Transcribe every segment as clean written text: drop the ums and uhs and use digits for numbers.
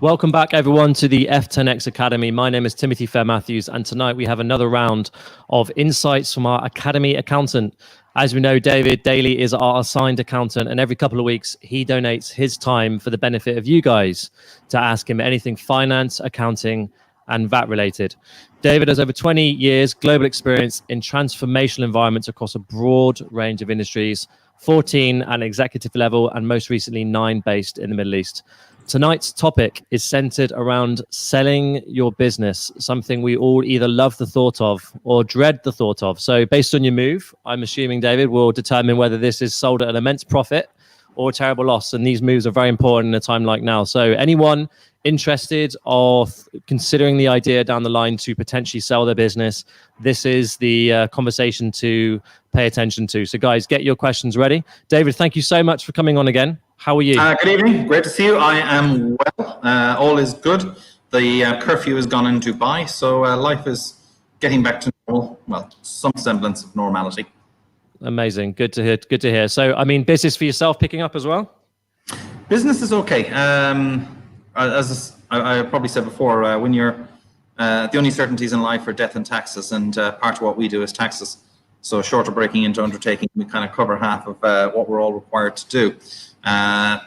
Welcome back, everyone, to the F10X Academy. My name is Timothy Fairmatthews, and tonight we have another round of insights from our Academy accountant. As we know, David Daly is our assigned accountant, and every couple of weeks, he donates his time for the benefit of you guys to ask him anything finance, accounting, and VAT related. David has over 20 years global experience in transformational environments across a broad range of industries, 14 at an executive level, and most recently 9 based in the Middle East. Tonight's topic is centered around selling your business, something we all either love the thought of or dread the thought of. So based on your move, I'm assuming, David, will determine whether this is sold at an immense profit or a terrible loss. And these moves are very important in a time like now. So anyone interested or considering the idea down the line to potentially sell their business, this is the conversation to pay attention to. So guys, get your questions ready. David, thank you so much for coming on again. How are you? Good evening. Great to see you. I am well. All is good. The curfew has gone in Dubai, so life is getting back to normal. Well, some semblance of normality. Amazing. Good to hear. Good to hear. So, I mean, business for yourself picking up as well? Business is okay. As I probably said before, when you're the only certainties in life are death and taxes, and part of what we do is taxes. So, short of breaking into undertaking, we kind of cover half of what we're all required to do.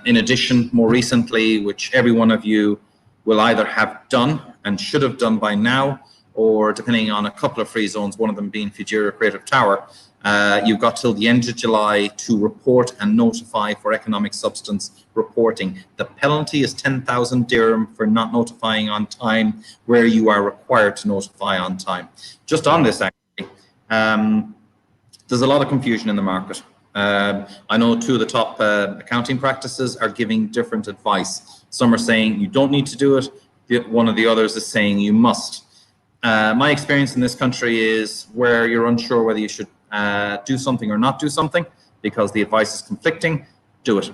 In addition, more recently, which every one of you will either have done and should have done by now, or depending on a couple of free zones, one of them being Futura Creative Tower, you've got till the end of July to report and notify for economic substance reporting. The penalty is 10,000 dirham for not notifying on time where you are required to notify on time. Just on this, actually, there's a lot of confusion in the market. I know 2 of the top accounting practices are giving different advice. Some are saying you don't need to do it. One of the others is saying you must. My experience in this country is where you're unsure whether you should do something or not do something because the advice is conflicting, do it.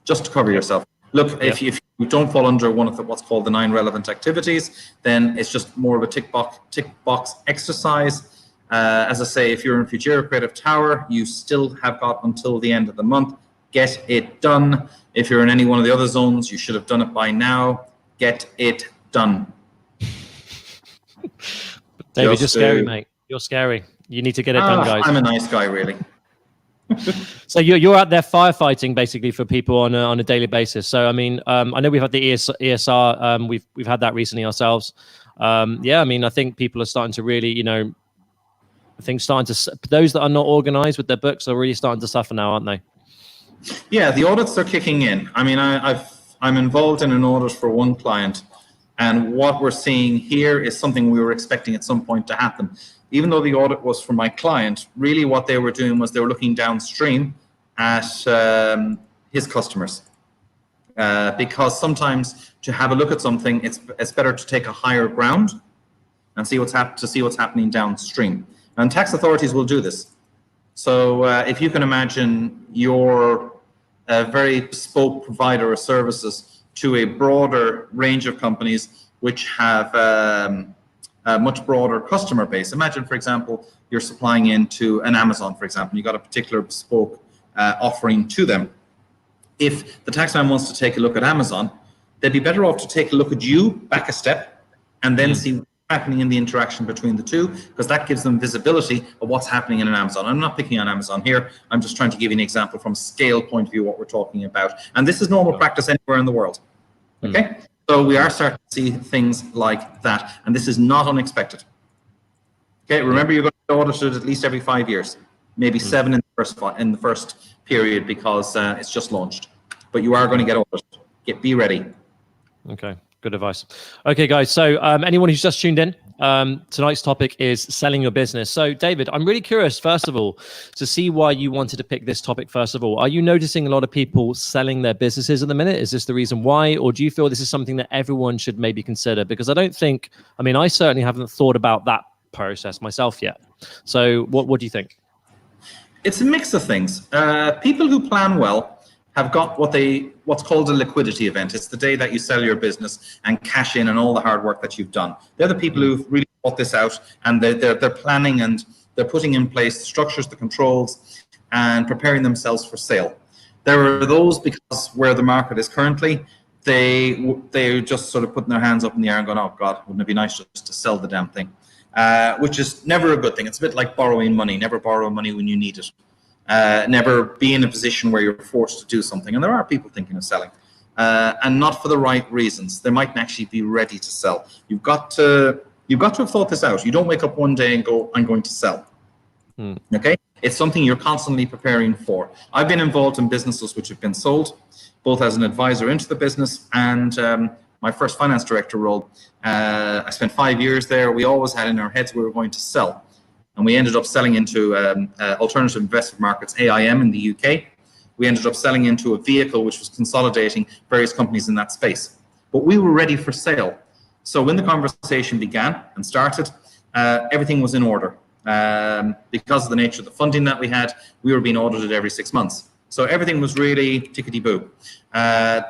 Just to cover yourself. Look, if you don't fall under one of what's called the 9 relevant activities, then it's just more of a tick box exercise. As I say, if you're in Futura Creative Tower, you still have got until the end of the month. Get it done. If you're in any one of the other zones, you should have done it by now. Get it done. David, you're scary, mate. You're scary. You need to get it done, guys. I'm a nice guy, really. So you're out there firefighting basically for people on a daily basis. So I mean, I know we've had the ESR. We've had that recently ourselves. Yeah, I mean, I think people are starting to really, those that are not organized with their books are really starting to suffer now, aren't they? Yeah, the audits are kicking in. I mean, I'm involved in an audit for one client, and what we're seeing here is something we were expecting at some point to happen. Even though the audit was for my client, really what they were doing was they were looking downstream at his customers. Because sometimes to have a look at something, it's better to take a higher ground and see what's happening downstream. And tax authorities will do this. So if you can imagine you're a very bespoke provider of services to a broader range of companies which have a much broader customer base. Imagine, for example, you're supplying into an Amazon, for example. You've got a particular bespoke offering to them. If the taxman wants to take a look at Amazon, they'd be better off to take a look at you back a step and then see happening in the interaction between the two, because that gives them visibility of what's happening in an Amazon. I'm not picking on Amazon here. I'm just trying to give you an example from a scale point of view what we're talking about. And this is normal practice anywhere in the world. Okay? So we are starting to see things like that. And this is not unexpected. Okay, remember you're going to be audited at least every 5 years, maybe 7 in the first period because it's just launched. But you are going to get audited. Be ready. Okay. Good advice. Okay, guys. So anyone who's just tuned in, tonight's topic is selling your business. So David, I'm really curious, first of all, to see why you wanted to pick this topic. First of all, are you noticing a lot of people selling their businesses at the minute? Is this the reason why? Or do you feel this is something that everyone should maybe consider? Because I certainly haven't thought about that process myself yet. So what do you think? It's a mix of things. People who plan well have got what's called a liquidity event. It's the day that you sell your business and cash in on all the hard work that you've done. They're the people who've really thought this out, and they're planning and they're putting in place the structures, the controls, and preparing themselves for sale. There are those, because where the market is currently, they're just sort of putting their hands up in the air and going, oh God, wouldn't it be nice just to sell the damn thing? Which is never a good thing. It's a bit like borrowing money. Never borrow money when you need it. Never be in a position where you're forced to do something. And there are people thinking of selling, and not for the right reasons. They mightn't actually be ready to sell. You've got to have thought this out. You don't wake up one day and go, I'm going to sell. Okay? It's something you're constantly preparing for. I've been involved in businesses which have been sold, both as an advisor into the business and my first finance director role. I spent 5 years there. We always had in our heads we were going to sell. And we ended up selling into alternative investment markets, AIM in the UK. We ended up selling into a vehicle which was consolidating various companies in that space. But we were ready for sale. So when the conversation began and started, everything was in order. Because of the nature of the funding that we had, we were being audited every 6 months. So everything was really tickety-boo.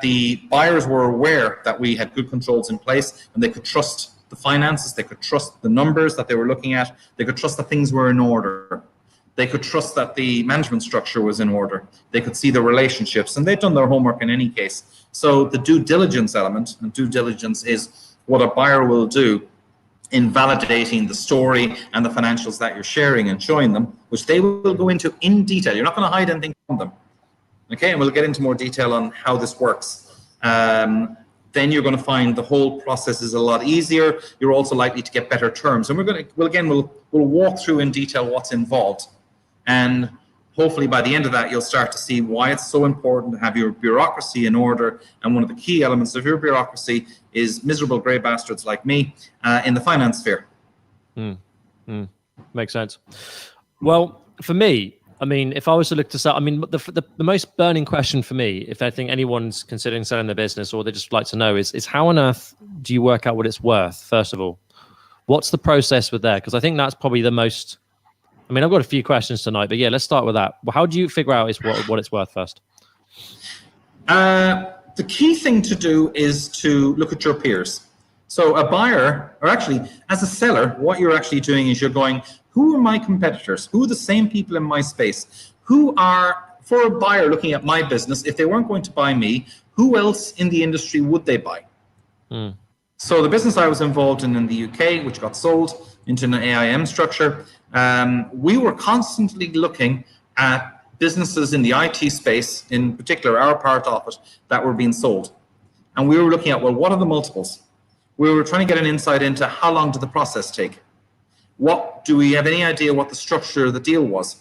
The buyers were aware that we had good controls in place and they could trust the finances, they could trust the numbers that they were looking at, they could trust that things were in order. They could trust that the management structure was in order. They could see the relationships, and they'd done their homework in any case. So the due diligence element, and due diligence is what a buyer will do in validating the story and the financials that you're sharing and showing them, which they will go into in detail. You're not going to hide anything from them. Okay, and we'll get into more detail on how this works. Then you're going to find the whole process is a lot easier. You're also likely to get better terms. And we'll walk through in detail what's involved. And hopefully by the end of that, you'll start to see why it's so important to have your bureaucracy in order. And one of the key elements of your bureaucracy is miserable grey bastards like me in the finance sphere. Makes sense. Well, for me, I mean, if I was to look to sell, I mean, the most burning question for me, if I think anyone's considering selling their business or they just like to know is how on earth do you work out what it's worth, first of all? What's the process with that? Because I think that's probably the most, I mean, I've got a few questions tonight, but yeah, let's start with that. How do you figure out what it's worth first? The key thing to do is to look at your peers. So a buyer, or actually as a seller, what you're actually doing is you're going, who are my competitors? Who are the same people in my space? Who are, for a buyer looking at my business, if they weren't going to buy me, who else in the industry would they buy? So the business I was involved in the UK, which got sold into an AIM structure, we were constantly looking at businesses in the IT space, in particular our part of it, that were being sold. And we were looking at, well, what are the multiples? We were trying to get an insight into how long did the process take? Do we have any idea what the structure of the deal was?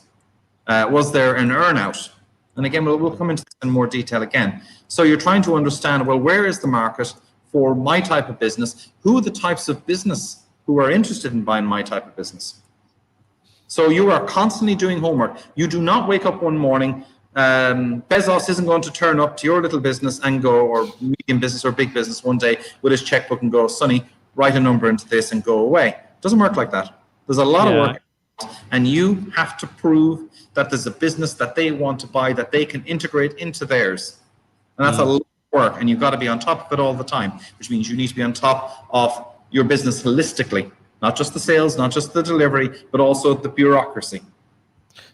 Was there an earn-out? And again, we'll come into this in more detail again. So you're trying to understand, well, where is the market for my type of business? Who are the types of business who are interested in buying my type of business? So you are constantly doing homework. You do not wake up one morning, Bezos isn't going to turn up to your little business and go, or medium business or big business one day with his checkbook and go, Sonny, write a number into this and go away. It doesn't work like that. There's a lot of work, and you have to prove that there's a business that they want to buy that they can integrate into theirs. And that's a lot of work, and you've got to be on top of it all the time, which means you need to be on top of your business holistically, not just the sales, not just the delivery, but also the bureaucracy.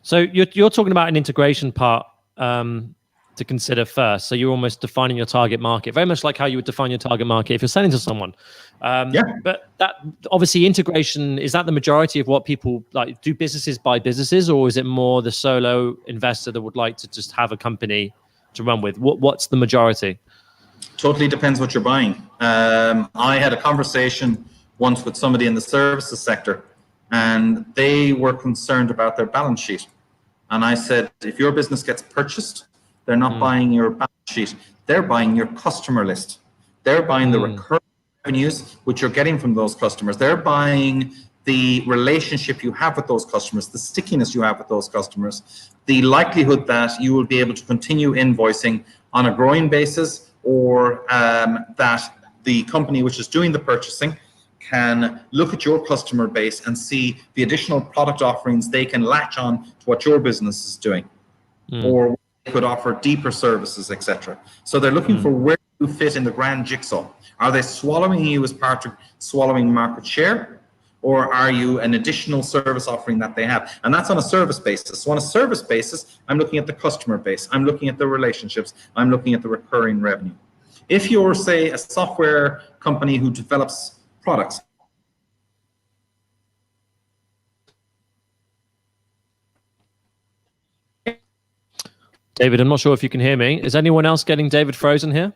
So you're talking about an integration part to consider first. So you're almost defining your target market, very much like how you would define your target market if you're selling to someone. But that obviously integration, is that the majority of what people like? Do businesses buy businesses, or is it more the solo investor that would like to just have a company to run with? What's the majority? Totally depends what you're buying. I had a conversation once with somebody in the services sector, and they were concerned about their balance sheet. And I said, if your business gets purchased, they're not buying your balance sheet. They're buying your customer list. They're buying the recurring revenues which you're getting from those customers. They're buying the relationship you have with those customers, the stickiness you have with those customers, the likelihood that you will be able to continue invoicing on a growing basis, or that the company which is doing the purchasing can look at your customer base and see the additional product offerings they can latch on to what your business is doing, or they could offer deeper services, etc. So they're looking for where you fit in the grand jigsaw. Are they swallowing you as part of swallowing market share, or are you an additional service offering that they have? And that's on a service basis. So on a service basis, I'm looking at the customer base. I'm looking at the relationships. I'm looking at the recurring revenue. If you're, say, a software company who develops products, David, I'm not sure if you can hear me. Is anyone else getting David frozen here?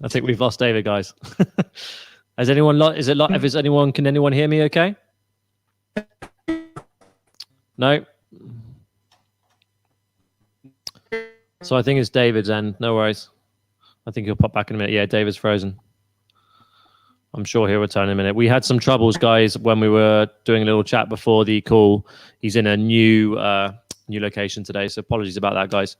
I think we've lost David, guys. Has anyone can anyone hear me okay? No. So I think it's David's end. No worries. I think he'll pop back in a minute. Yeah, David's frozen. I'm sure he'll return in a minute. We had some troubles, guys, when we were doing a little chat before the call. He's in a new location today, so apologies about that, guys.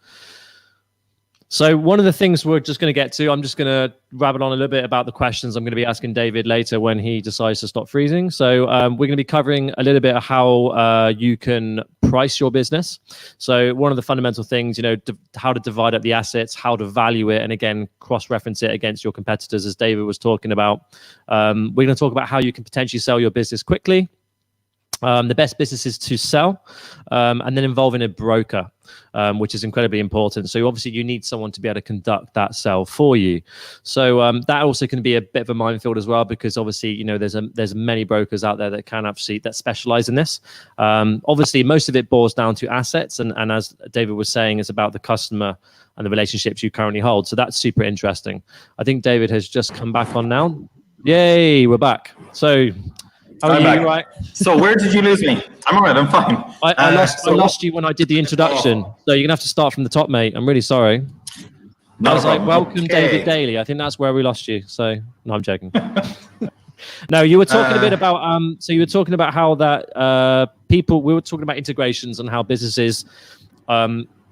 So one of the things we're just going to get to, I'm just going to rabble on a little bit about the questions I'm going to be asking David later when he decides to stop freezing. So we're going to be covering a little bit of how you can price your business. So one of the fundamental things, how to divide up the assets, how to value it, and again, cross-reference it against your competitors, as David was talking about. We're going to talk about how you can potentially sell your business quickly. The best businesses to sell, and then involving a broker, which is incredibly important. So obviously you need someone to be able to conduct that sell for you. So that also can be a bit of a minefield as well, because obviously, there's many brokers out there that can actually that specialize in this. Obviously, most of it boils down to assets. And as David was saying, it's about the customer and the relationships you currently hold. So that's super interesting. I think David has just come back on now. Yay, we're back. So how are you? Right. So where did you lose me? I'm all right. I'm fine. I lost you when I did the introduction. So you're gonna have to start from the top, mate. I'm really sorry. I was like, welcome, David Daly. I think that's where we lost you. So no, I'm joking. No, you were talking a bit about so you were talking about how that we were talking about integrations and how businesses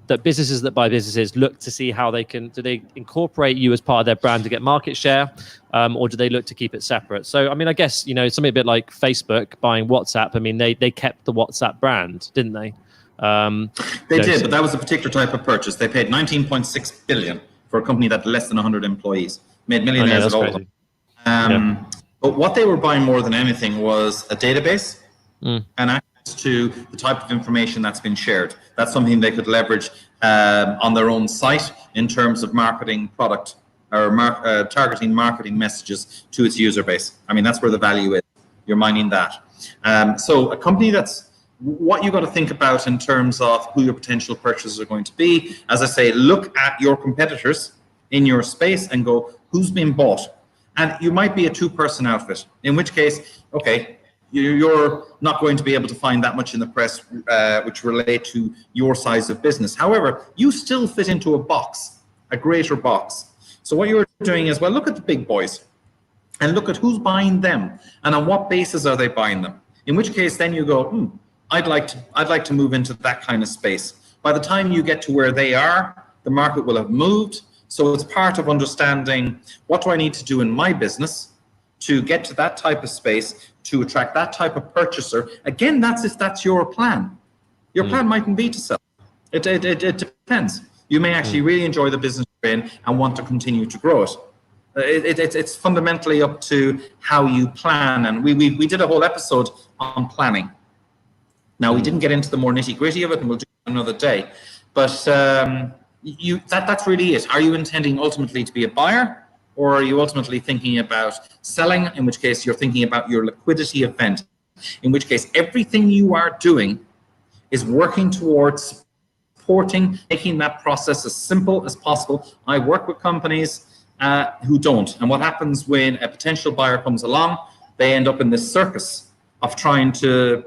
that buy businesses look to see how do they incorporate you as part of their brand to get market share, or do they look to keep it separate? So, I mean, I guess, something a bit like Facebook buying WhatsApp. I mean, they kept the WhatsApp brand, didn't they? They did, but that was a particular type of purchase. They paid 19.6 billion for a company that had less than 100 employees, made millionaires at all of them. But what they were buying more than anything was a database and access to the type of information that's been shared. That's something they could leverage on their own site in terms of marketing product or targeting marketing messages to its user base. I mean, that's where the value is. You're mining that. So a company that's what you got to think about in terms of who your potential purchasers are going to be. As I say, look at your competitors in your space and go, who's been bought? And you might be a two-person outfit, in which case, okay, you're not going to be able to find that much in the press which relate to your size of business. However, you still fit into a box, a greater box. So what you're doing is, well, look at the big boys and look at who's buying them and on what basis are they buying them. In which case, then you go, I'd like to move into that kind of space. By the time you get to where they are, the market will have moved. So it's part of understanding, what do I need to do in my business to get to that type of space, to attract that type of purchaser. Again, that's if that's your plan. Your plan mightn't be to sell. It depends. You may actually really enjoy the business you're in and want to continue to grow it. It's fundamentally up to how you plan. And we did a whole episode on planning. Now, we didn't get into the more nitty gritty of it, and we'll do it another day. But that's really it. Are you intending ultimately to be a buyer? Or are you ultimately thinking about selling, in which case you're thinking about your liquidity event, in which case everything you are doing is working towards supporting, making that process as simple as possible. I work with companies who don't. And what happens when a potential buyer comes along, they end up in this circus of trying to,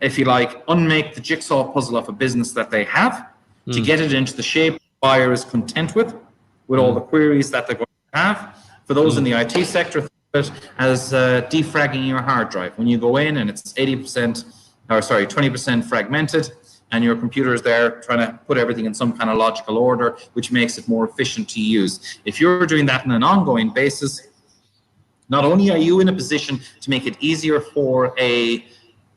if you like, unmake the jigsaw puzzle of a business that they have to get it into the shape the buyer is content with all the queries that they're going have. For those in the IT sector, think of it as defragging your hard drive. When you go in and it's 20% fragmented, and your computer is there trying to put everything in some kind of logical order, which makes it more efficient to use. If you're doing that on an ongoing basis, not only are you in a position to make it easier for a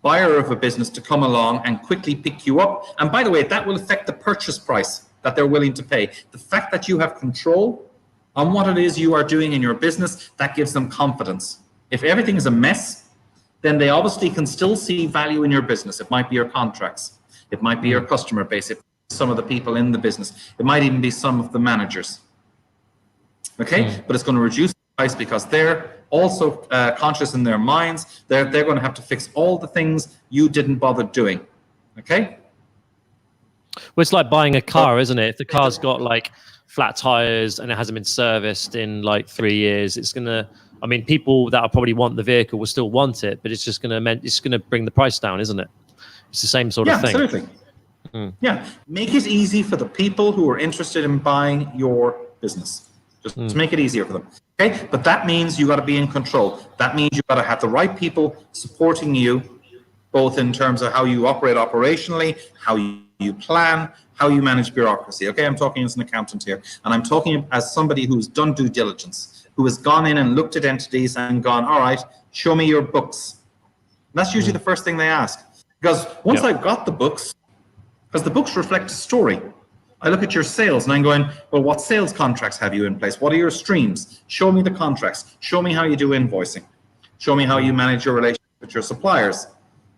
buyer of a business to come along and quickly pick you up, and by the way, that will affect the purchase price that they're willing to pay. The fact that you have control on what it is you are doing in your business, that gives them confidence. If everything is a mess, then they obviously can still see value in your business. It might be your contracts. It might be your customer base. It might be some of the people in the business. It might even be some of the managers. Okay, but it's going to reduce the price because they're also conscious in their minds. They're going to have to fix all the things you didn't bother doing. Okay. Well, it's like buying a car, isn't it? If the car's got like flat tires and it hasn't been serviced in like 3 years, it's gonna. I mean, people that probably want the vehicle will still want it, but it's just gonna bring the price down, isn't it? It's the same sort of thing. Absolutely. Yeah, make it easy for the people who are interested in buying your business. Just to make it easier for them. Okay, but that means you got to be in control. That means you got to have the right people supporting you, both in terms of how you operate operationally, how you plan, how you manage bureaucracy. Okay, I'm talking as an accountant here, and I'm talking as somebody who's done due diligence, who has gone in and looked at entities and gone, all right, show me your books. And that's usually the first thing they ask. Because once I've got the books, because the books reflect a story. I look at your sales and I'm going, well, what sales contracts have you in place? What are your streams? Show me the contracts. Show me how you do invoicing. Show me how you manage your relationship with your suppliers.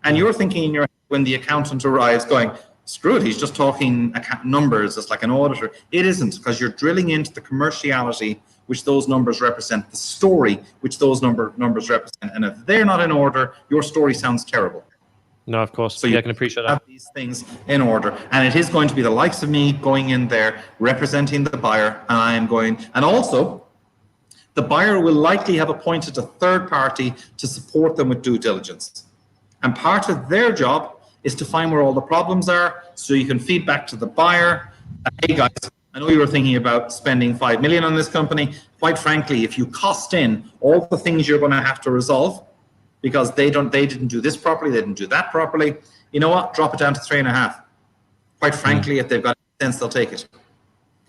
And you're thinking in your head when the accountant arrives going, screw it, he's just talking numbers, it's like an auditor. It isn't, because you're drilling into the commerciality which those numbers represent, the story which those numbers represent. And if they're not in order, your story sounds terrible. No, of course. So you can appreciate that. Have these things in order, and it is going to be the likes of me going in there representing the buyer, and I am going, and also the buyer will likely have appointed a third party to support them with due diligence. And part of their job is to find where all the problems are, so you can feed back to the buyer. Hey guys, I know you were thinking about spending 5 million on this company. Quite frankly, if you cost in all the things you're going to have to resolve, because they didn't do this properly, they didn't do that properly, you know what? Drop it down to 3.5. Quite frankly, if they've got sense, they'll take it.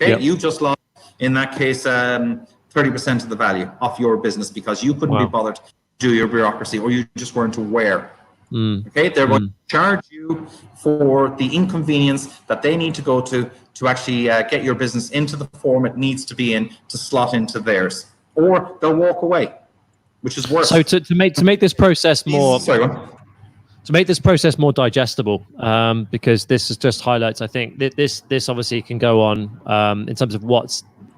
Okay, you just lost in that case 30% of the value of your business because you couldn't be bothered to do your bureaucracy, or you just weren't aware. Okay, they're going to charge you for the inconvenience that they need to go to actually get your business into the form it needs to be in to slot into theirs, or they'll walk away, which is worse. So to make this process more digestible, because this is just highlights. I think that this obviously can go on in terms of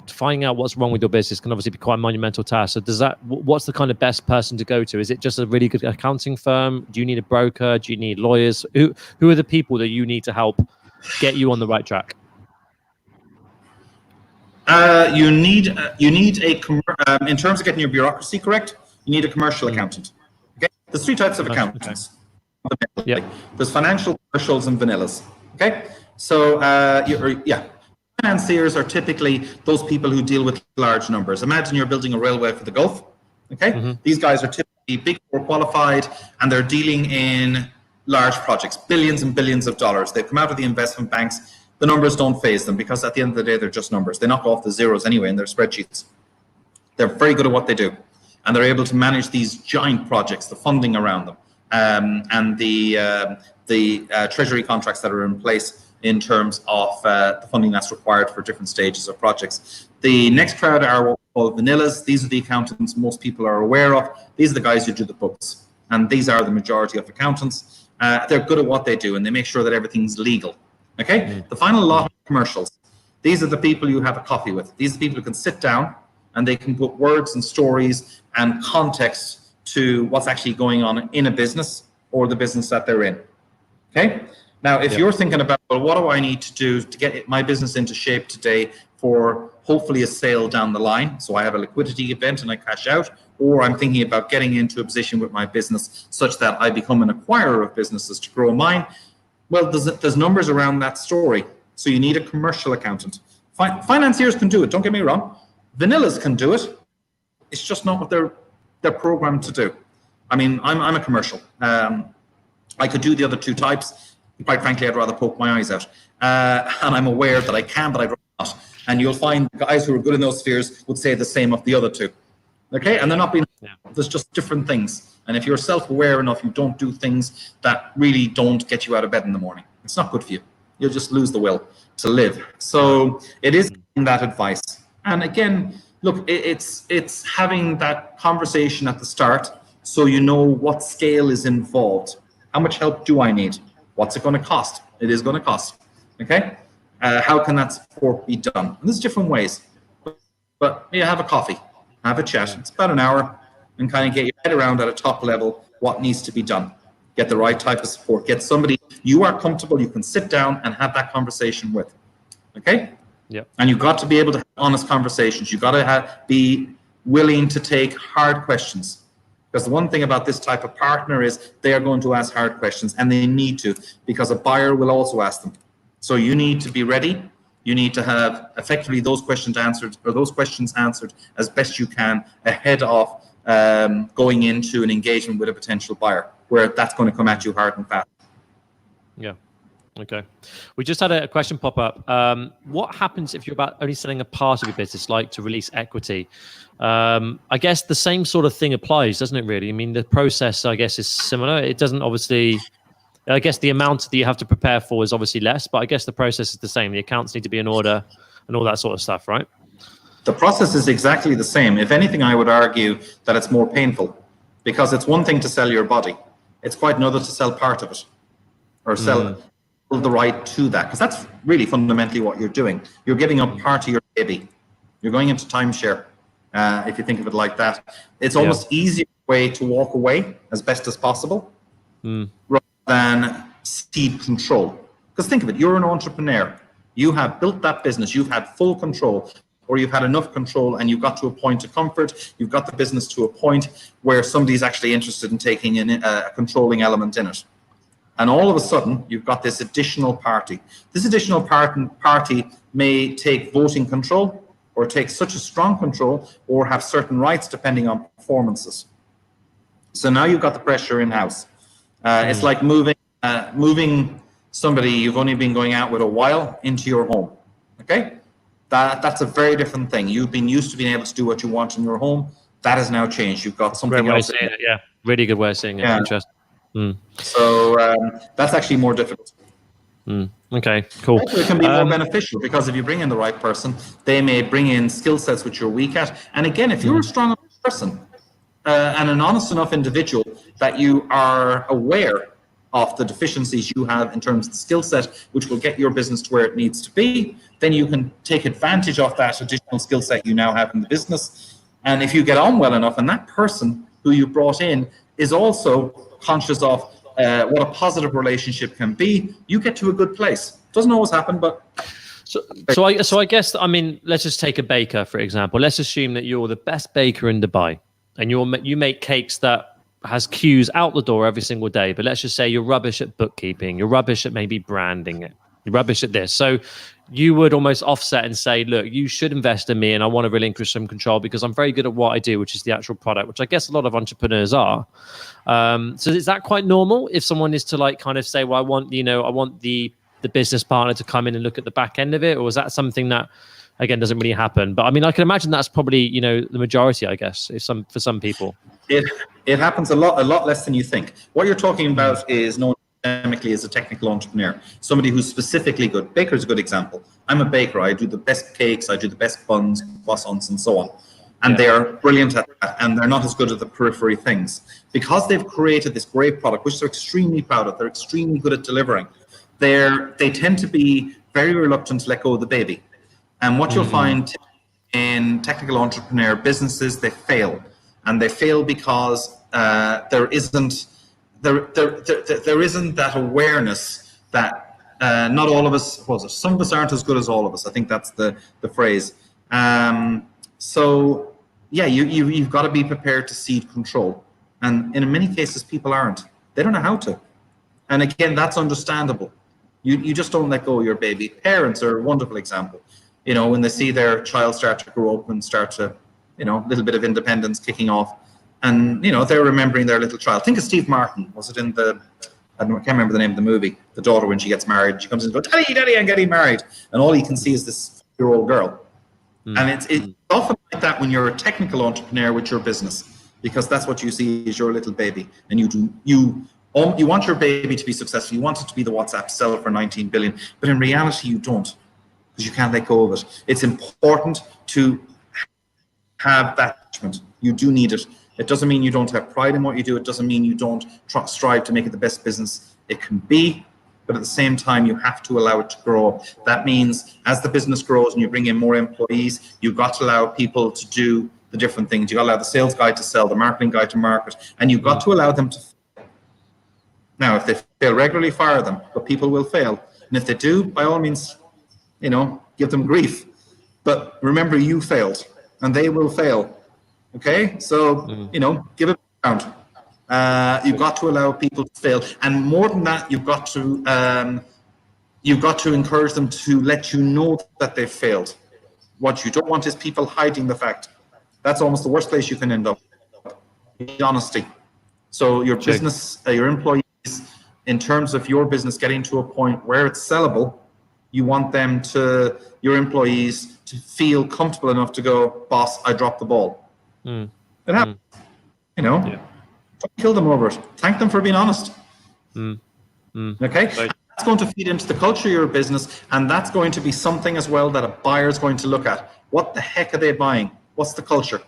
finding out what's wrong with your business can obviously be quite a monumental task. So what's the kind of best person to go to? Is it just a really good accounting firm? Do you need a broker? Do you need lawyers? Who are the people that you need to help get you on the right track? You need in terms of getting your bureaucracy correct, you need a commercial accountant. Okay, there's 3 types of accountants. Okay. There's financial, commercials, and vanillas. Okay, so financiers are typically those people who deal with large numbers. Imagine you're building a railway for the Gulf. Okay, these guys are typically Big Four qualified, and they're dealing in large projects, billions and billions of dollars. They've come out of the investment banks. The numbers don't faze them because at the end of the day, they're just numbers. They knock off the zeros anyway in their spreadsheets. They're very good at what they do, and they're able to manage these giant projects, the funding around them, and the treasury contracts that are in place in terms of the funding that's required for different stages of projects. The next crowd are what we call vanillas. These are the accountants most people are aware of. These are the guys who do the books, and these are the majority of accountants. They're good at what they do, and they make sure that everything's legal. Okay, the final lot of commercials. These are the people you have a coffee with. These are the people who can sit down and they can put words and stories and context to what's actually going on in a business or the business that they're in. Okay, now if you're thinking about, well, what do I need to do to get my business into shape today for hopefully a sale down the line, so I have a liquidity event and I cash out, or I'm thinking about getting into a position with my business such that I become an acquirer of businesses to grow mine. Well, there's numbers around that story. So you need a commercial accountant. Financiers can do it, don't get me wrong. Vanillas can do it. It's just not what they're programmed to do. I mean, I'm a commercial. I could do the other 2 types. Quite frankly, I'd rather poke my eyes out. And I'm aware that I can, but I'd rather not. And you'll find guys who are good in those spheres would say the same of the other 2. Okay, and they're not being, there's just different things. And if you're self-aware enough, you don't do things that really don't get you out of bed in the morning. It's not good for you. You'll just lose the will to live. So it is that advice. And again, look, it's having that conversation at the start so you know what scale is involved. How much help do I need? What's it going to cost? It is going to cost. Okay. How can that support be done? And there's different ways. But yeah, have a coffee, have a chat. It's about an hour, and kind of get your head around at a top level what needs to be done. Get the right type of support. Get somebody you are comfortable, you can sit down and have that conversation with. Okay? Yeah. And you've got to be able to have honest conversations. You've got to be willing to take hard questions. Because the one thing about this type of partner is they are going to ask hard questions, and they need to, because a buyer will also ask them. So you need to be ready. You need to have effectively those questions answered as best you can ahead of going into an engagement with a potential buyer, where that's going to come at you hard and fast. Yeah. Okay. We just had a question pop up. What happens if you're about only selling a part of your business, like to release equity? I guess the same sort of thing applies, doesn't it, really? I mean, the process, I guess, is similar. It doesn't obviously... I guess the amount that you have to prepare for is obviously less, but I guess the process is the same. The accounts need to be in order and all that sort of stuff, right? The process is exactly the same. If anything, I would argue that it's more painful, because it's one thing to sell your body. It's quite another to sell part of it, or sell the right to that, because that's really fundamentally what you're doing. You're giving up part of your baby. You're going into timeshare, if you think of it like that. It's almost easier way to walk away as best as possible. Rather than cede control. Because think of it, you're an entrepreneur. You have built that business, you've had full control, or you've had enough control, and you've got to a point of comfort, you've got the business to a point where somebody's actually interested in taking in a controlling element in it. And all of a sudden, you've got this additional party. This additional party may take voting control, or take such a strong control, or have certain rights depending on performances. So now you've got the pressure in-house. It's like moving somebody you've only been going out with a while into your home. Okay, that's a very different thing. You've been used to being able to do what you want in your home. That has now changed. You've got something else. Yeah, really good way of saying it. Yeah. Interesting. So that's actually more difficult. Okay, cool. It can be more beneficial, because if you bring in the right person, they may bring in skill sets which you're weak at. And again, if you're a strong person, and an honest enough individual that you are aware of the deficiencies you have in terms of the skill set, which will get your business to where it needs to be, then you can take advantage of that additional skill set you now have in the business. And if you get on well enough, and that person who you brought in is also conscious of what a positive relationship can be, you get to a good place. Doesn't always happen, but... So I guess, I mean, let's just take a baker, for example. Let's assume that you're the best baker in Dubai, and you make cakes that has queues out the door every single day. But let's just say you're rubbish at bookkeeping, you're rubbish at maybe branding it, you're rubbish at this. So you would almost offset and say, look, you should invest in me, and I want to relinquish some control because I'm very good at what I do, which is the actual product, which I guess a lot of entrepreneurs are. So is that quite normal if someone is to like kind of say, well, I want the business partner to come in and look at the back end of it? Or is that something that, again, doesn't really happen? But I mean, I can imagine that's probably, the majority, I guess, for some people. It happens a lot less than you think. What you're talking about is known academically as a technical entrepreneur, somebody who's specifically good. Baker's a good example. I'm a baker. I do the best cakes, I do the best buns, croissants, and so on. And they are brilliant at that, and they're not as good at the periphery things. Because they've created this great product, which they're extremely proud of, they're extremely good at delivering, they tend to be very reluctant to let go of the baby. And what you'll find in technical entrepreneur businesses, they fail. And they fail because there isn't that awareness that not all of us, some of us aren't as good as all of us. I think that's the phrase. So yeah, you've got to be prepared to cede control. And in many cases, people aren't. They don't know how to. And again, that's understandable. You just don't let go of your baby. Parents are a wonderful example. When they see their child start to grow up and start to, a little bit of independence kicking off, and they're remembering their little child. Think of Steve Martin. Was it in I can't remember the name of the movie. The daughter, when she gets married, she comes in and goes, "Daddy, I'm getting married," and all he can see is this 4-year-old girl. And it's often like that when you're a technical entrepreneur with your business, because that's what you see is your little baby, and you want your baby to be successful. You want it to be the WhatsApp seller for 19 billion, but in reality, you don't, because you can't let go of it. It's important to have that attachment. You do need it. It doesn't mean you don't have pride in what you do. It doesn't mean you don't strive to make it the best business it can be. But at the same time, you have to allow it to grow. That means as the business grows and you bring in more employees, you've got to allow people to do the different things. You've got to allow the sales guy to sell, the marketing guy to market, and you've got to allow them to fail. Now, if they fail regularly, fire them, but people will fail. And if they do, by all means, give them grief. But remember, you failed, and they will fail. Okay? So, give it a round. You've got to allow people to fail, and more than that, you've got to encourage them to let you know that they've failed. What you don't want is people hiding the fact. That's almost the worst place you can end up. Honesty. So your business, your employees, in terms of your business getting to a point where it's sellable, you want your employees to feel comfortable enough to go, boss, I dropped the ball. It happens. Don't kill them over it. Thank them for being honest. Okay? Right. That's going to feed into the culture of your business, and that's going to be something as well that a buyer is going to look at. What the heck are they buying? What's the culture?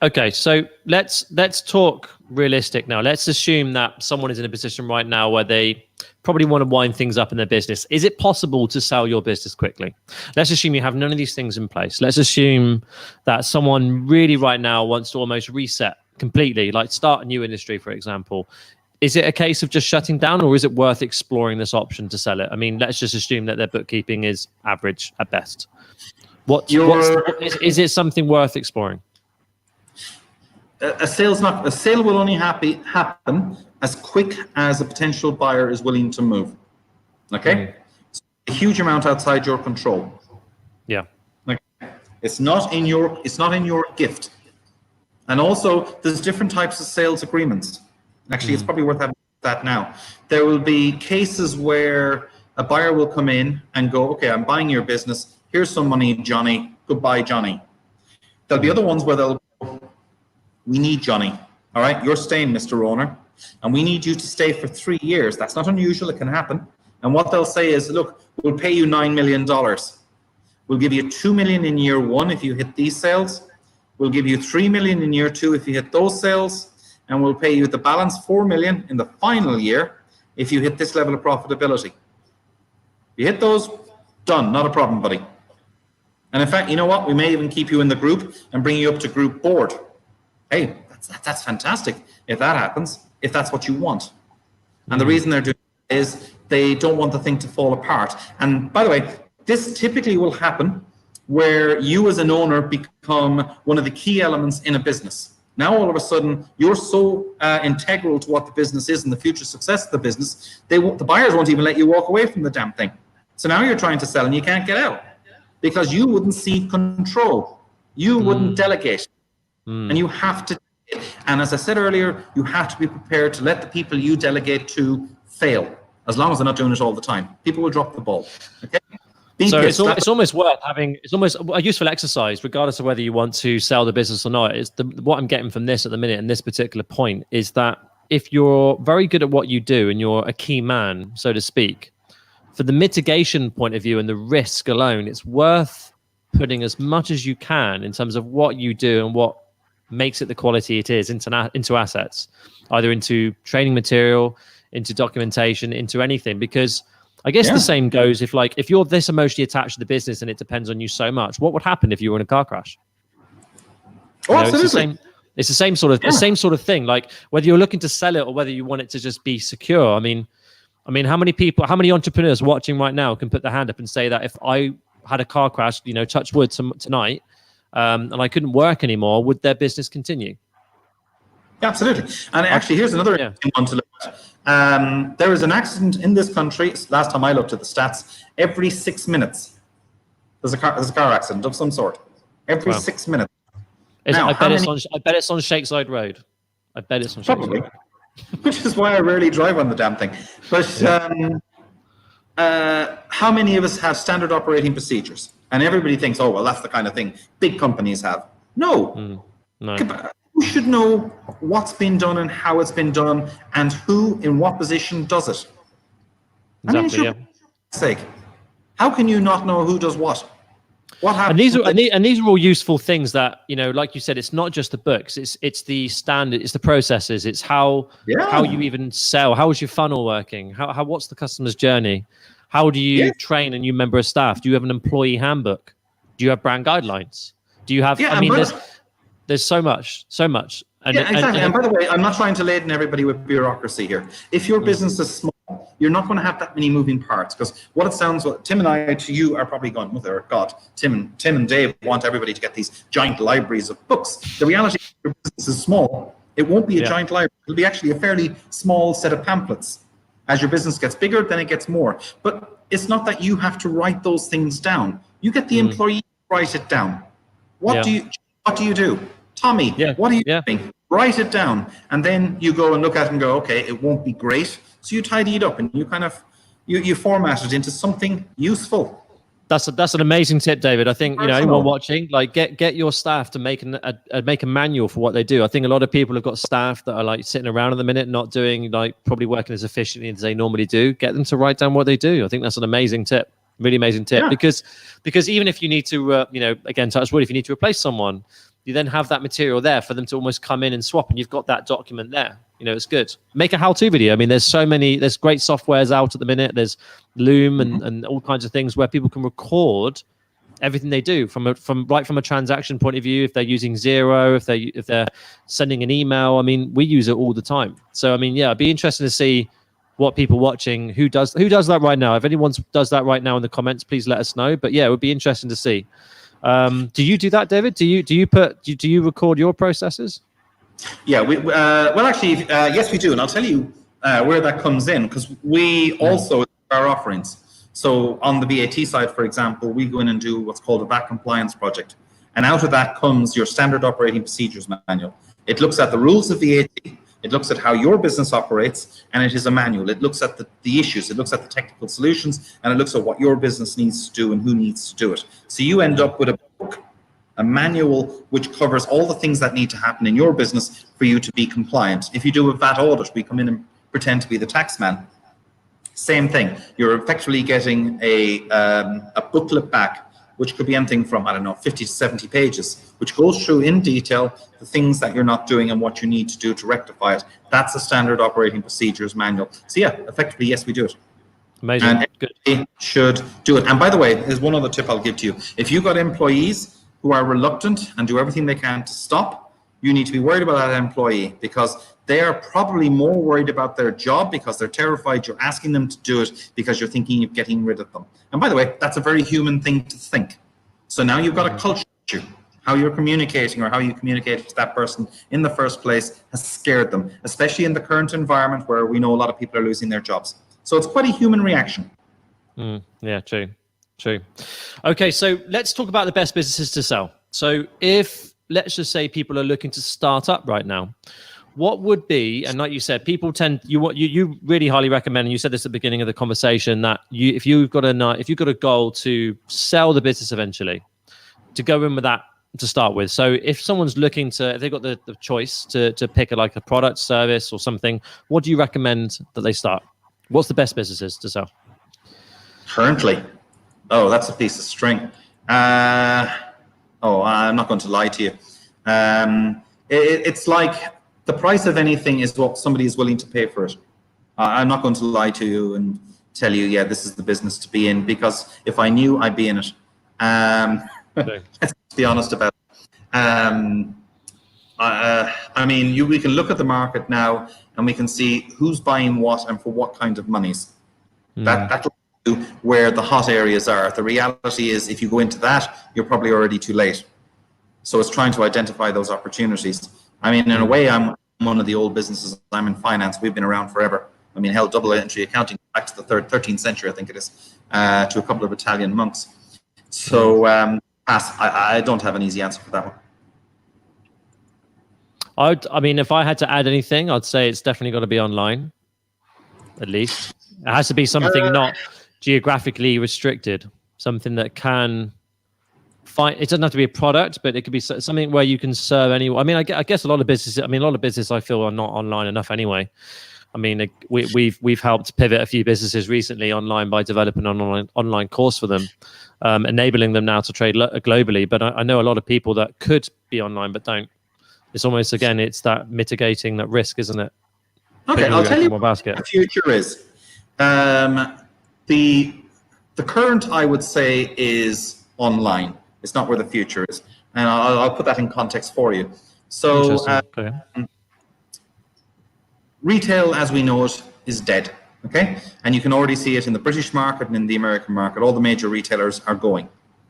Okay, so let's talk realistic now. Let's assume that someone is in a position right now where they probably want to wind things up in their business. Is it possible to sell your business quickly? Let's assume you have none of these things in place. Let's assume that someone really right now wants to almost reset completely, like start a new industry, for example. Is it a case of just shutting down, or is it worth exploring this option to sell it? I mean, let's just assume that their bookkeeping is average at best. Is it something worth exploring? A sale will only happen as quick as a potential buyer is willing to move. Okay, so a huge amount outside your control. Yeah, okay. It's not in your gift. And also, there's different types of sales agreements. Actually, it's probably worth having that now. There will be cases where a buyer will come in and go, okay, I'm buying your business. Here's some money, Johnny. Goodbye, Johnny. There'll be other ones where they'll go, we need Johnny. All right, you're staying, Mr. Owner, and we need you to stay for 3 years. That's not unusual. It can happen. And what they'll say is, look, we'll pay you $9 million. We'll give you $2 million in year one if you hit these sales. We'll give you $3 million in year two if you hit those sales. And we'll pay you the balance $4 million in the final year if you hit this level of profitability. You hit those, done, not a problem, buddy. And in fact, you know what? We may even keep you in the group and bring you up to group board. Hey, that's fantastic if that happens, if that's what you want. And the reason they're doing it is they don't want the thing to fall apart. And by the way, this typically will happen where you as an owner become one of the key elements in a business. Now, all of a sudden, you're so integral to what the business is and the future success of the business, the buyers won't even let you walk away from the damn thing. So now you're trying to sell and you can't get out because you wouldn't seek control. You wouldn't delegate. And you have to. And as I said earlier, you have to be prepared to let the people you delegate to fail, as long as they're not doing it all the time. People will drop the ball. Okay? So it's almost worth having. It's almost a useful exercise, regardless of whether you want to sell the business or not. What I'm getting from this at the minute, and this particular point, is that if you're very good at what you do and you're a key man, so to speak, for the mitigation point of view and the risk alone, it's worth putting as much as you can in terms of what you do and what makes it the quality it is into assets, either into training material, into documentation, into anything, because I guess the same goes if you're this emotionally attached to the business and it depends on you so much, what would happen if you were in a car crash? Oh, absolutely. It's the same sort of thing. Like whether you're looking to sell it or whether you want it to just be secure. I mean, how many entrepreneurs watching right now can put their hand up and say that if I had a car crash, touch wood tonight, and I couldn't work anymore, would their business continue? Yeah, absolutely. And actually, here's another one to look at. There is an accident in this country. Last time I looked at the stats, every 6 minutes there's a car accident of some sort. Every 6 minutes. I bet it's on Shakeside Road. I bet it's on Shakeside Road. Which is why I rarely drive on the damn thing. But how many of us have standard operating procedures? And everybody thinks, oh, well, that's the kind of thing big companies have. No. No. Who should know what's been done and how it's been done and who in what position does it? Exactly, for sake. How can you not know who does what? What And happens? these are all useful things that, like you said, it's not just the books, it's the standard, it's the processes, it's how you even sell. How is your funnel working? How what's the customer's journey? How do you train a new member of staff? Do you have an employee handbook? Do you have brand guidelines? Do you have? There's so much. And exactly. And by the way, I'm not trying to laden everybody with bureaucracy here. If your business is small, you're not going to have that many moving parts, because what it sounds like, Tim and I to you are probably going, mother God, Tim and Dave want everybody to get these giant libraries of books. The reality is, if your business is small, it won't be a giant library. It'll be actually a fairly small set of pamphlets. As your business gets bigger, then it gets more. But it's not that you have to write those things down. You get the employee to write it down. What do you do? Tommy, what are you doing? Write it down. And then you go and look at it and go, okay, it won't be great. So you tidy it up and you kind of, you format it into something useful. That's an amazing tip, David. I think, anyone watching, like get your staff to make a manual for what they do. I think a lot of people have got staff that are like sitting around at the minute, not doing, like, probably working as efficiently as they normally do. Get them to write down what they do. I think that's an amazing tip. Really amazing tip. Because even if you need to, again, touch wood, if you need to replace someone, you then have that material there for them to almost come in and swap, and you've got that document there. It's good. Make a how-to video. I mean, there's great softwares out at the minute. There's Loom and all kinds of things where people can record everything they do from a transaction point of view. If they're using Xero, if they're sending an email, I mean, we use it all the time. So I mean, it'd be interesting to see what people watching who does that right now. If anyone does that right now in the comments, please let us know. But yeah, it would be interesting to see. Do you do that, David? Do you record your processes? Yeah, yes, we do, and I'll tell you where that comes in, because we also our offerings. So on the VAT side, for example, we go in and do what's called a VAT compliance project, and out of that comes your standard operating procedures manual. It looks at the rules of VAT. It looks at how your business operates, and it is a manual. It looks at the issues, it looks at the technical solutions, and it looks at what your business needs to do and who needs to do it. So you end up with a book, a manual, which covers all the things that need to happen in your business for you to be compliant. If you do a VAT audit, we come in and pretend to be the tax man. Same thing. You're effectively getting a booklet back, which could be anything from, 50 to 70 pages, which goes through in detail the things that you're not doing and what you need to do to rectify it. That's a standard operating procedures manual. So yeah, effectively, yes, we do it. Amazing. And good. It should do it. And by the way, there's one other tip I'll give to you. If you've got employees who are reluctant and do everything they can to stop, you need to be worried about that employee, because they are probably more worried about their job because they're terrified you're asking them to do it because you're thinking of getting rid of them. And by the way, that's a very human thing to think. So now you've got a culture issue. How you're communicating or how you communicated to that person in the first place has scared them, especially in the current environment where we know a lot of people are losing their jobs. So it's quite a human reaction. Yeah, true. Okay, so let's talk about the best businesses to sell. So if, let's just say, people are looking to start up right now, what would be, and like you said, people you really highly recommend, and you said this at the beginning of the conversation, that if you've got a goal to sell the business eventually, to go in with that to start with. So if someone's looking to, if they've got the choice to pick a product, service, or something, what do you recommend that they start? What's the best businesses to sell? Currently, that's a piece of string. I'm not going to lie to you. It's like the price of anything is what somebody is willing to pay for it. I'm not going to lie to you and tell you, yeah, this is the business to be in, because if I knew, I'd be in it. Let's be honest about it. We can look at the market now and we can see who's buying what and for what kind of monies. That'll do where the hot areas are. The reality is, if you go into that, you're probably already too late. So it's trying to identify those opportunities. I mean, in a way, I'm one of the old businesses. I'm in finance. We've been around forever. I mean, hell, double entry accounting back to the 13th century, I think it is, to a couple of Italian monks. So I don't have an easy answer for that one. I mean, if I had to add anything, I'd say it's definitely got to be online, at least. It has to be something not geographically restricted, something that can find. It doesn't have to be a product, but it could be something where you can serve anyone. I mean, I guess a lot of business I feel are not online enough anyway. I mean, we've helped pivot a few businesses recently online by developing an online course for them, enabling them now to trade globally. But I know a lot of people that could be online but don't. It's almost, again, it's that mitigating that risk, isn't it? Okay, I'll tell you what the future is. The current, I would say, is online. It's not where the future is. And I'll put that in context for you. So retail as we know it is dead, okay? And you can already see it in the British market and in the American market. All the major retailers are going.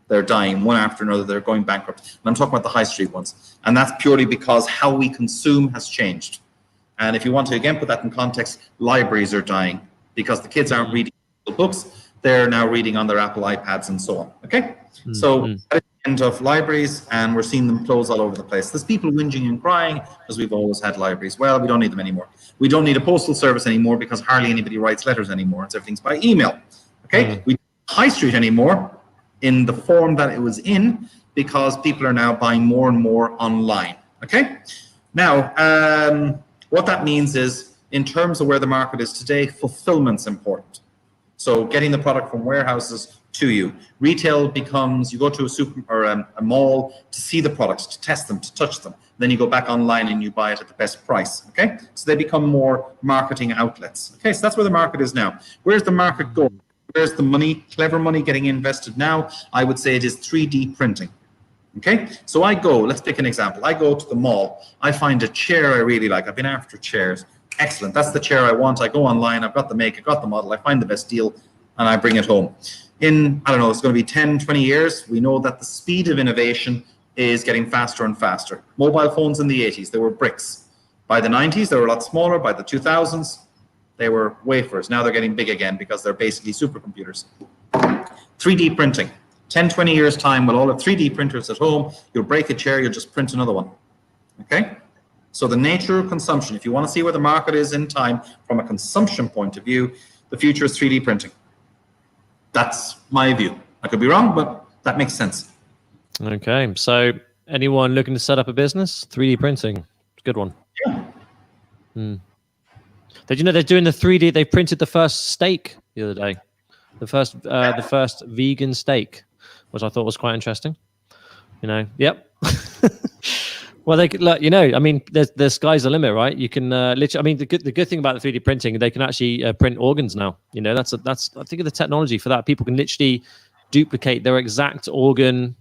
They're dying one after another. They're going bankrupt. And I'm talking about the high street ones. And that's purely because how we consume has changed. And if you want to, again, put that in context, libraries are dying because the kids aren't reading books. They're now reading on their Apple iPads and so on, okay? So at the end of libraries, and we're seeing them close all over the place. There's people whinging and crying because we've always had libraries. Well, we don't need them anymore. We don't need a postal service anymore because hardly anybody writes letters anymore. Everything's by email, okay? We don't need high street anymore in the form that it was in because people are now buying more and more online, okay? Now, what that means is, in terms of where the market is today, fulfillment's important. So getting the product from warehouses to you. Retail becomes, you go to a super or a mall to see the products, to test them, to touch them. Then you go back online and you buy it at the best price, okay? So they become more marketing outlets. Okay, so that's where the market is now. Where's the market going? Where's the money, clever money getting invested now? I would say it is 3D printing. Okay, so let's pick an example. I go to the mall, I find a chair I really like. I've been after chairs. Excellent, that's the chair I want. I go online, I've got the make, I've got the model, I find the best deal, and I bring it home. In, I don't know, it's going to be 10, 20 years, we know that the speed of innovation is getting faster and faster. Mobile phones in the 80s, they were bricks. By the 90s, they were a lot smaller. By the 2000s, they were wafers. Now they're getting big again because they're basically supercomputers. 3D printing. 10, 20 years time, we'll all have 3D printers at home. You'll break a chair, you'll just print another one. Okay? So the nature of consumption, if you want to see where the market is in time from a consumption point of view, the future is 3D printing. That's my view. I could be wrong, but that makes sense. Okay. So anyone looking to set up a business, 3D printing, good one. Yeah. Did you know they're doing the 3D? They printed the first steak the other day, the first vegan steak, which I thought was quite interesting. You know, yep. Well, they could, look, you know, I mean, the sky's the limit, right? You can literally. I mean, the good thing about the 3D printing, they can actually print organs now. You know, that's I think of the technology for that. People can literally duplicate their exact organ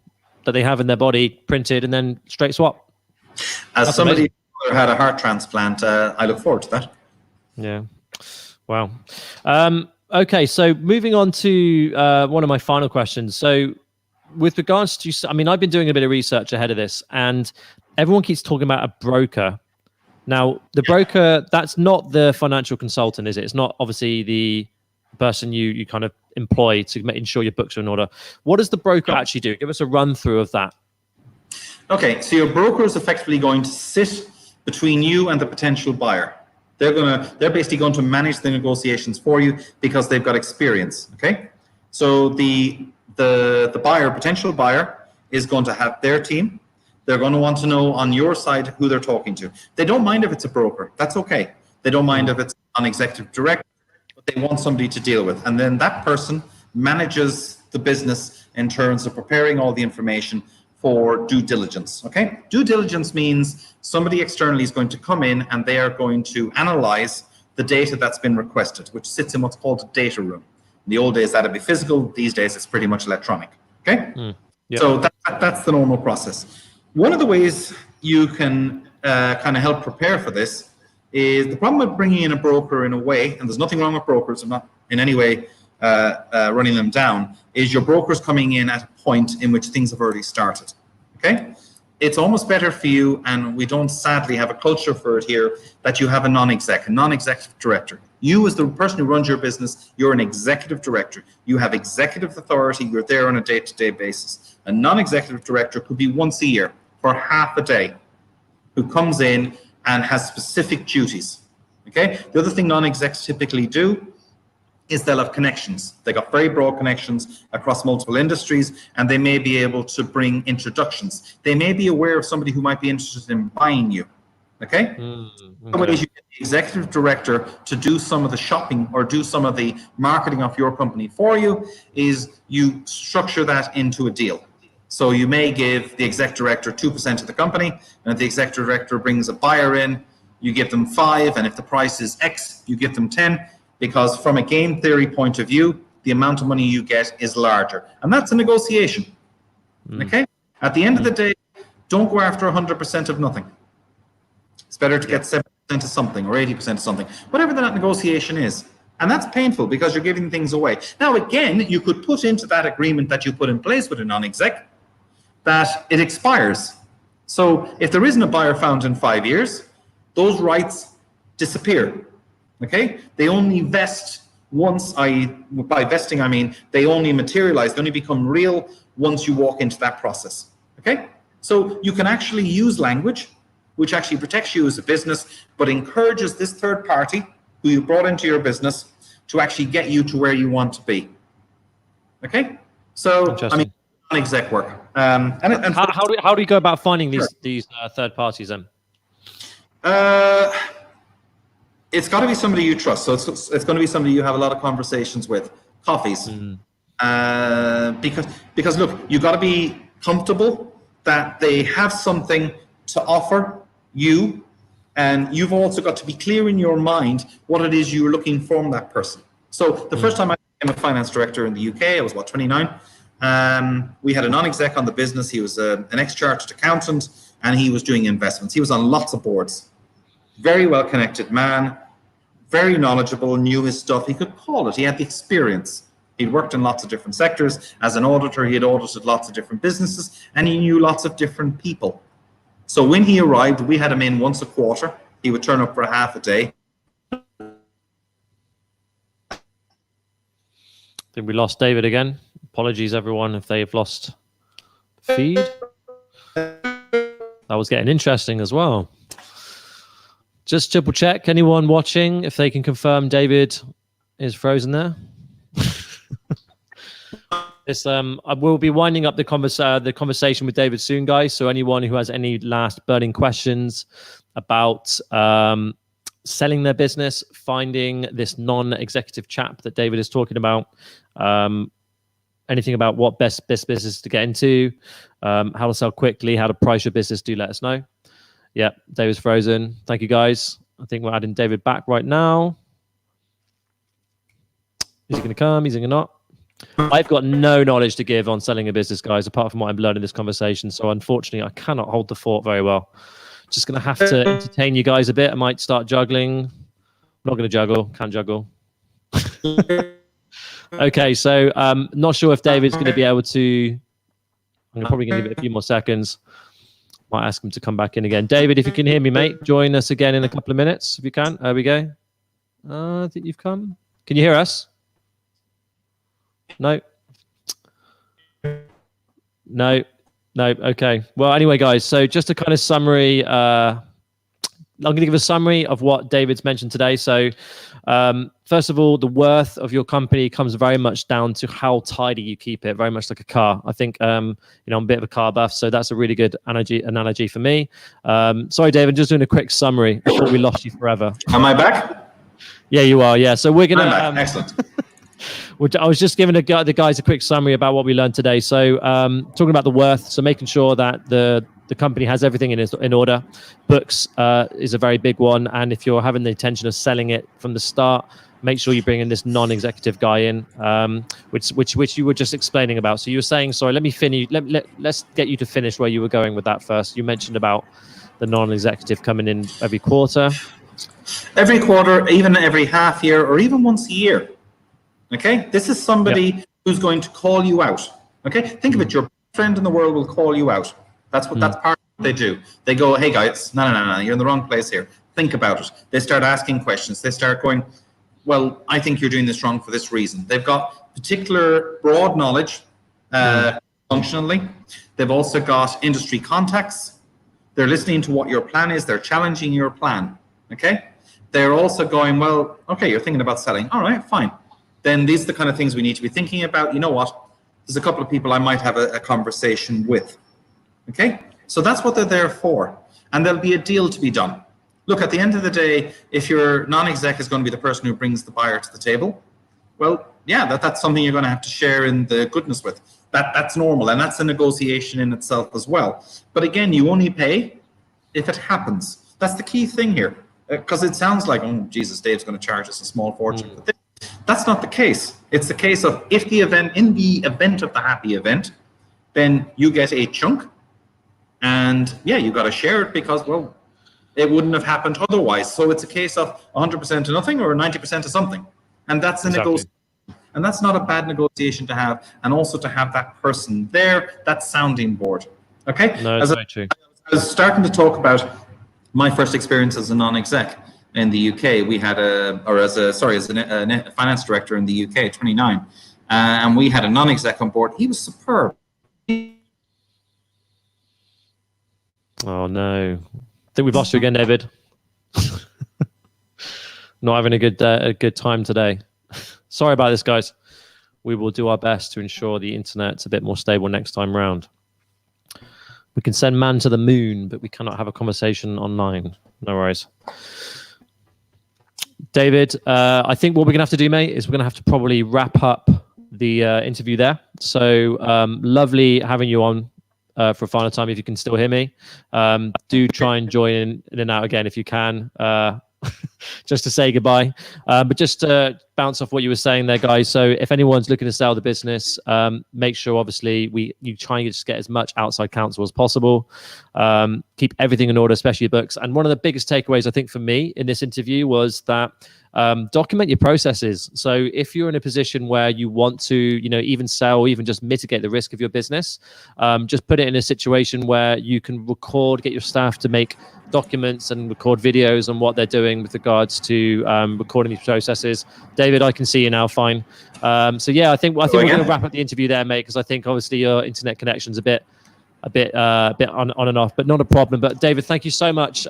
that they have in their body, printed, and then straight swap. As that's somebody who had a heart transplant, I look forward to that. Yeah. Wow. Okay, so moving on to one of my final questions. So with regards to, I mean, I've been doing a bit of research ahead of this, and everyone keeps talking about a broker. Now, the broker, that's not the financial consultant, is it? It's not obviously the person you kind of employ to ensure your books are in order. What does the broker actually do? Give us a run through of that. Okay, so your broker is effectively going to sit between you and the potential buyer. They're basically going to manage the negotiations for you because they've got experience. Okay, so the buyer, potential buyer, is going to have their team. They're going to want to know on your side who they're talking to. They don't mind if it's a broker. That's okay. They don't mind if it's an executive director, but they want somebody to deal with. And then that person manages the business in terms of preparing all the information for due diligence, okay? Due diligence means somebody externally is going to come in and they are going to analyze the data that's been requested, which sits in what's called a data room. In the old days, that'd be physical. These days, it's pretty much electronic, okay? Yep. So that's the normal process. One of the ways you can kind of help prepare for this is the problem with bringing in a broker in a way, and there's nothing wrong with brokers, I'm not in any way running them down, is your broker's coming in at a point in which things have already started, okay? It's almost better for you, and we don't sadly have a culture for it here, that you have a non-executive director. You as the person who runs your business, you're an executive director. You have executive authority, you're there on a day-to-day basis. A non-executive director could be once a year for half a day, who comes in and has specific duties, okay? The other thing non-execs typically do is they'll have connections. They got very broad connections across multiple industries, and they may be able to bring introductions. They may be aware of somebody who might be interested in buying you, Okay? The ways you get the executive director to do some of the shopping or do some of the marketing of your company for you is you structure that into a deal. So you may give the exec director 2% of the company, and if the exec director brings a buyer in, you give them 5, and if the price is X, you give them 10, because from a game theory point of view, the amount of money you get is larger. And that's a negotiation. Okay? At the end of the day, don't go after 100% of nothing. It's better to get 70% of something or 80% of something, whatever that negotiation is. And that's painful because you're giving things away. Now, again, you could put into that agreement that you put in place with a non-exec that it expires. So if there isn't a buyer found in 5 years, those rights disappear. Okay? They only vest once, by vesting I mean they only materialize, they only become real once you walk into that process. Okay? So you can actually use language which actually protects you as a business, but encourages this third party who you brought into your business to actually get you to where you want to be. Okay? So, I mean, non-exec work. And how do you go about finding these third parties then? It's got to be somebody you trust. So it's going to be somebody you have a lot of conversations with, coffees. Because look, you've got to be comfortable that they have something to offer you, and you've also got to be clear in your mind what it is you're looking from that person. So the first time I became a finance director in the UK, I was 29. We had a non-exec on the business. He was an ex-chartered accountant, and he was doing investments. He was on lots of boards. Very well-connected man, very knowledgeable, knew his stuff. He could call it. He had the experience. He'd worked in lots of different sectors. As an auditor, he had audited lots of different businesses, and he knew lots of different people. So when he arrived, we had him in once a quarter. He would turn up for a half a day. I think we lost David again. Apologies, everyone, if they've lost the feed. That was getting interesting as well. Just triple check, anyone watching, if they can confirm David is frozen there. I will be winding up the conversation with David soon, guys. So anyone who has any last burning questions about selling their business, finding this non-executive chap that David is talking about, anything about what best business to get into, how to sell quickly, how to price your business, do let us know. Yeah, David's frozen. Thank you, guys. I think we're adding David back right now. Is he going to come? Is he going to not? I've got no knowledge to give on selling a business, guys, apart from what I've learned in this conversation. So unfortunately, I cannot hold the fort very well. Just going to have to entertain you guys a bit. I might start juggling. I'm not going to juggle. Can't juggle. Okay, so not sure if David's going to be able to. I'm probably going to give it a few more seconds. Might ask him to come back in again. David, if you can hear me, mate, join us again in a couple of minutes if you can. There we go. I think you've come. Can you hear us? No. Okay. Well, anyway, guys, so just a kind of summary. I'm going to give a summary of what David's mentioned today. So first of all, the worth of your company comes very much down to how tidy you keep it, very much like a car. I think, I'm a bit of a car buff, so that's a really good analogy for me. Sorry, David, just doing a quick summary before we lost you forever. Am I back? Yeah, you are. Yeah. So we're going to... Excellent. I was just giving the guys a quick summary about what we learned today. So talking about the worth, so making sure that the company has everything in order. Books is a very big one. And if you're having the intention of selling it from the start, make sure you bring in this non-executive guy in, which you were just explaining about. So you were saying, sorry, let me finish. Let's get you to finish where you were going with that first. You mentioned about the non-executive coming in every quarter. Every quarter, even every half year, or even once a year. Okay, this is somebody who's going to call you out. Okay, think of it. Your friend in the world will call you out. That's part of what they do. They go, hey guys, no, you're in the wrong place here. Think about it. They start asking questions. They start going, well, I think you're doing this wrong for this reason. They've got particular broad knowledge functionally. They've also got industry contacts. They're listening to what your plan is. They're challenging your plan. Okay, they're also going, well, okay, you're thinking about selling. All right, fine. Then these are the kind of things we need to be thinking about. You know what? There's a couple of people I might have a conversation with. Okay? So that's what they're there for. And there'll be a deal to be done. look, at the end of the day, if your non-exec is going to be the person who brings the buyer to the table, well, yeah, that's something you're going to have to share in the goodness with. That's normal, and that's a negotiation in itself as well. But again, you only pay if it happens. That's the key thing here, because it sounds like, oh, Jesus, Dave's going to charge us a small fortune for this. That's not the case. It's the case of if the event, in the event of the happy event, then you get a chunk, and yeah, you got to share it because, well, it wouldn't have happened otherwise. So it's a case of 100% to nothing or 90% to something, and that's a negotiation. And that's not a bad negotiation to have, and also to have that person there, that sounding board. Okay. No, it's very true. I was starting to talk about my first experience as a non-exec in the UK. We had as a finance director in the UK, 29, and we had a non-exec on board. He was superb. Oh no, I think we've lost you again, David. Not having a good time today. Sorry about this, guys. We will do our best to ensure the internet's a bit more stable next time round. We can send man to the moon, but we cannot have a conversation online. No worries. David, I think what we're going to have to do, mate, is we're going to have to probably wrap up the interview there. So lovely having you on for a final time, if you can still hear me. Do try and join in and out again if you can. Just to say goodbye, but just to bounce off what you were saying there, guys. So if anyone's looking to sell the business, make sure obviously you try and just get as much outside counsel as possible. Keep everything in order, especially your books. And one of the biggest takeaways I think for me in this interview was that document your processes. So if you're in a position where you want to, even sell, or even just mitigate the risk of your business, just put it in a situation where you can record, get your staff to make documents and record videos on what they're doing with regards to recording these processes. David, I can see you now fine. So yeah, I think we're going to wrap up the interview there, mate, because I think obviously your internet connection's a bit on and off, but not a problem. But David, thank you so much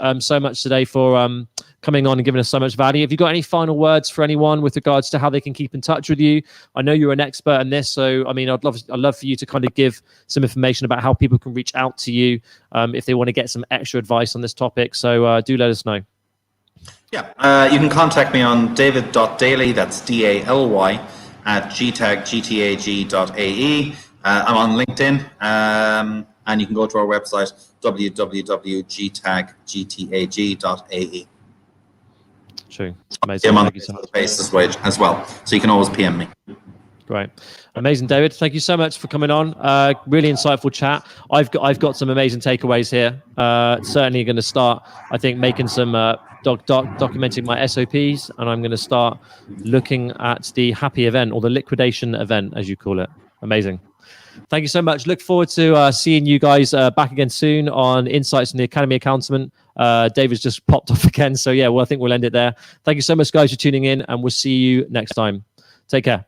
today for coming on and giving us so much value. Have you got any final words for anyone with regards to how they can keep in touch with you? I know you're an expert in this, so I mean, I'd love for you to kind of give some information about how people can reach out to you if they want to get some extra advice on this topic. So do let us know. Yeah, you can contact me on david.daly, that's DALY, at gtag.ae. I'm on LinkedIn, and you can go to our website, www.gtag.ae. True. Amazing. I'm on the basis wage as well, so you can always PM me. Great. Amazing, David. Thank you so much for coming on. Really insightful chat. I've got some amazing takeaways here. Certainly going to start, I think, making some documenting my SOPs, and I'm going to start looking at the happy event, or the liquidation event, as you call it. Amazing. Thank you so much. Look forward to seeing you guys back again soon on Insights in the Academy Accountant. David's just popped off again. So yeah, well, I think we'll end it there. Thank you so much, guys, for tuning in, and we'll see you next time. Take care.